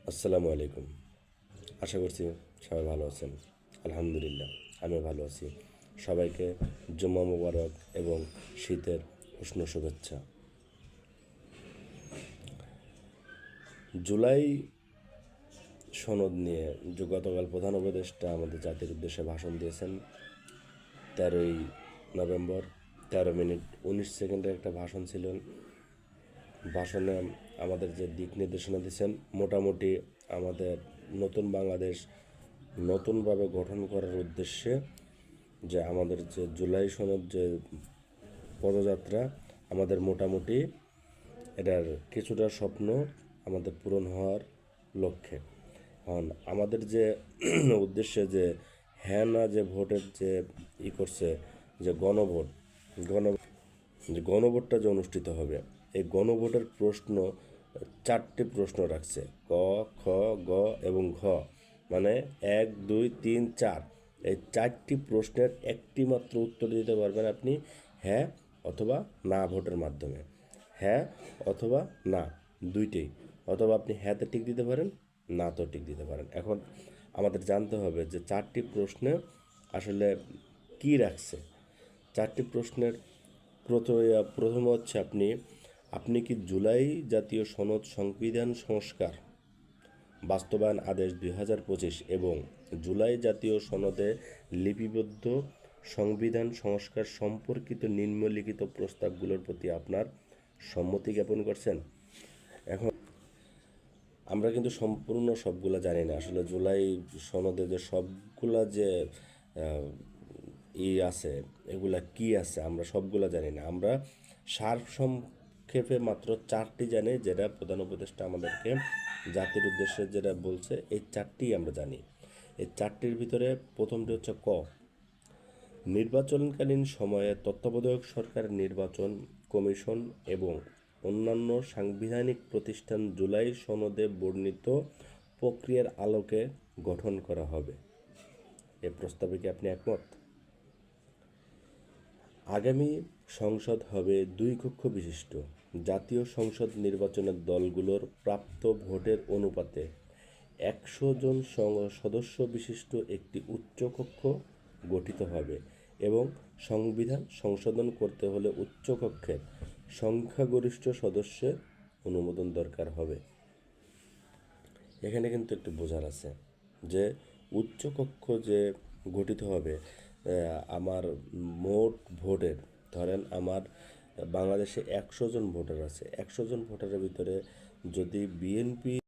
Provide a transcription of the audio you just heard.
আসসালামু আলাইকুম। আশা করছি সবাই ভালো আছেন। আলহামদুলিল্লাহ আমি ভালো আছি। সবাইকে জুম্মা মুবারক এবং শীতের উষ্ণ শুভেচ্ছা। জুলাই সনদ নিয়ে যে গতকাল প্রধান উপদেষ্টা আমাদের জাতির উদ্দেশ্যে ভাষণ দিয়েছেন, 13ই নভেম্বর 13 মিনিট 19 সেকেন্ডের একটা ভাষণ ছিল। ভাষণে আমাদের যে দিক নির্দেশনা দিয়েছেন, মোটামুটি আমাদের নতুন বাংলাদেশ নতুনভাবে গঠন করার উদ্দেশ্যে যে আমাদের যে জুলাই সনদ যে পদযাত্রা, আমাদের মোটামুটি এটার কিছুটা স্বপ্ন আমাদের পূরণ হওয়ার লক্ষ্যে। কারণ আমাদের যে উদ্দেশ্যে যে হ্যাঁ না যে ভোটের যে করছে, যে গণভোট গণ যে গণভোটটা যে অনুষ্ঠিত হবে, এই গণভোটের প্রশ্ন 4টি প্রশ্ন রাখছে: ক, খ, গ এবং ঘ। মানে 1, 2, 3, 4, এই 4টি প্রশ্নের একটি মাত্র উত্তর দিতে পারবেন আপনি হ্যাঁ অথবা না ভোটের মাধ্যমে। হ্যাঁ অথবা না, দুইটাই। অথবা আপনি হ্যাঁতে টিক দিতে পারেন, না তো টিক দিতে পারেন। এখন আমাদের জানতে হবে যে 4টি প্রশ্নে আসলে কি রাখছে। 4টি প্রশ্নের প্রথমে হচ্ছে আপনি কি জুলাই জাতীয় সনদ সংবিধান সংস্কার বাস্তবায়ন আদেশ 2025 এবং জুলাই জাতীয় সনদে লিপিবদ্ধ সংবিধান সংস্কার সম্পর্কিত নিম্নলিখিত প্রস্তাবগুলোর প্রতি আপনার সম্মতি জ্ঞাপন করছেন? এখন আমরা কিন্তু সম্পূর্ণ সবগুলা জানি না আসলে জুলাই সনদে যে সবগুলা যে আহ, আছে, এগুলা কি আছে আমরা সবগুলা জানি না। আমরা সংক্ষেপে মাত্র 4টি জানি, যেটা প্রধান উপদেষ্টা আমাদেরকে জাতির উদ্দেশ্যে যেটা বলছে, এই 4টিই আমরা জানি। এই 4টির ভিতরে প্রথমটি হচ্ছে ক, নির্বাচনকালীন সময়ে তত্ত্বাবধায়ক সরকার নির্বাচন কমিশন এবং অন্যান্য সাংবিধানিক প্রতিষ্ঠান জুলাই সনদে বর্ণিত প্রক্রিয়ার আলোকে গঠন করা হবে। এ প্রস্তাবে কি আপনি একমত? আগামী সংসদ হবে 2 কক্ষ বিশিষ্ট। জাতীয় সংসদ নির্বাচনের দলগুলোর প্রাপ্ত ভোটের অনুপাতে 100 জন সদস্য বিশিষ্ট একটি উচ্চকক্ষ গঠিত হবে এবং সংবিধান সংশোধন করতে হলে উচ্চকক্ষের সংখ্যাগরিষ্ঠ সদস্যের অনুমোদন দরকার হবে। এখানে কিন্তু একটু বোঝার আছে যে উচ্চকক্ষ যে গঠিত হবে, আমার মোট ভোটের, ধরেন আমার বাংলাদেশে 100 জন ভোটার আছে, 100 জন ভোটারের ভিতরে যদি বিএনপি